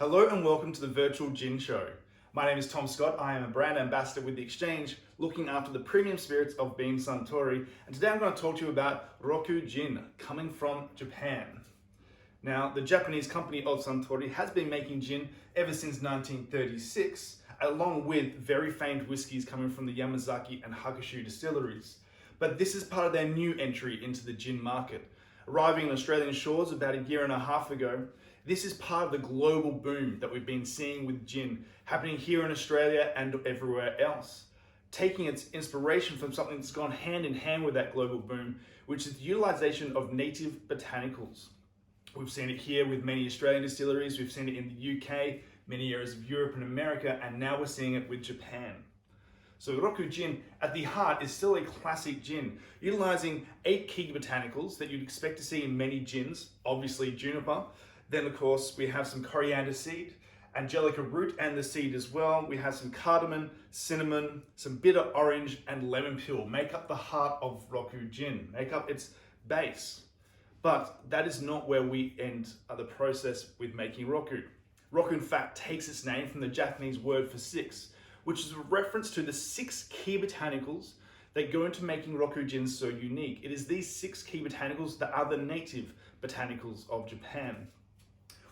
Hello and welcome to the Virtual Gin Show. My name is Tom Scott. I am a brand ambassador with The Exchange, looking after the premium spirits of Beam Suntory. And today I'm going to talk to you about Roku Gin, coming from Japan. Now, the Japanese company of Suntory has been making gin ever since 1936, along with very famed whiskies coming from the Yamazaki and Hakushu distilleries. But this is part of their new entry into the gin market. Arriving on Australian shores about a year and a half ago, this is part of the global boom that we've been seeing with gin happening here in Australia and everywhere else. Taking its inspiration from something that's gone hand in hand with that global boom, which is the utilization of native botanicals. We've seen it here with many Australian distilleries, we've seen it in the UK, many areas of Europe and America, and now we're seeing it with Japan. So Roku Gin, at the heart, is still a classic gin, utilizing 8 key botanicals that you'd expect to see in many gins, obviously juniper. Then of course we have some coriander seed, angelica root and the seed as well. We have some cardamom, cinnamon, some bitter orange and lemon peel make up the heart of Roku Gin, make up its base. But that is not where we end the process with making Roku. Roku in fact takes its name from the Japanese word for 6, which is a reference to the 6 key botanicals that go into making Roku Gin so unique. It is these 6 key botanicals that are the native botanicals of Japan,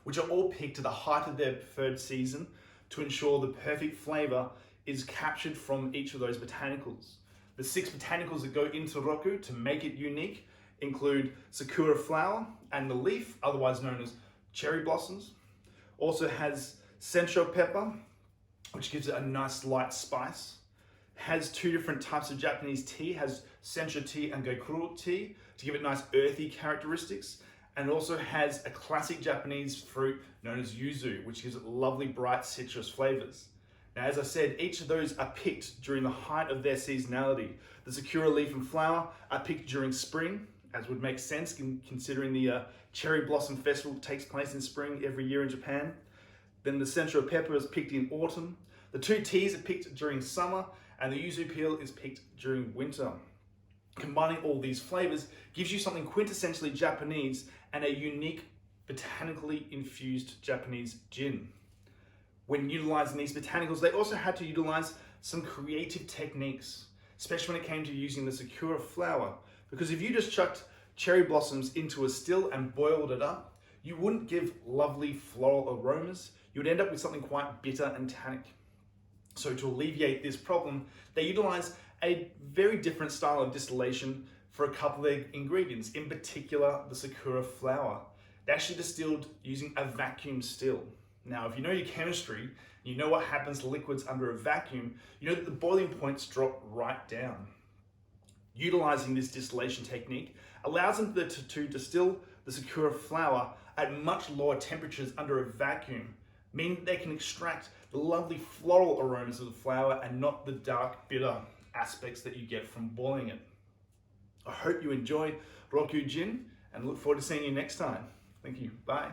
which are all picked to the height of their preferred season to ensure the perfect flavor is captured from each of those botanicals. The 6 botanicals that go into Roku to make it unique include sakura flower and the leaf, otherwise known as cherry blossoms. Also has sencho pepper, which gives it a nice light spice. Has 2 different types of Japanese tea, has sencha tea and gaikuru tea to give it nice earthy characteristics. And also has a classic Japanese fruit known as yuzu, which gives it lovely bright citrus flavors. Now, as I said, each of those are picked during the height of their seasonality. The sakura leaf and flower are picked during spring, as would make sense considering the cherry blossom festival takes place in spring every year in Japan. Then the sencho pepper is picked in autumn. The 2 teas are picked during summer, and the yuzu peel is picked during winter. Combining all these flavors gives you something quintessentially Japanese and a unique botanically infused Japanese gin. When utilizing these botanicals, they also had to utilize some creative techniques, especially when it came to using the sakura flower, because if you just chucked cherry blossoms into a still and boiled it up, you wouldn't give lovely floral aromas. You would end up with something quite bitter and tannic. So to alleviate this problem, they utilize a very different style of distillation for a couple of ingredients, in particular the sakura flower. They actually distilled using a vacuum still. Now, if you know your chemistry, you know what happens to liquids under a vacuum, you know that the boiling points drop right down. Utilizing this distillation technique allows them to distill the sakura flower at much lower temperatures under a vacuum, meaning they can extract the lovely floral aromas of the flower and not the dark, bitter aspects that you get from boiling it. I hope you enjoy Roku Gin and look forward to seeing you next time. Thank you. Bye.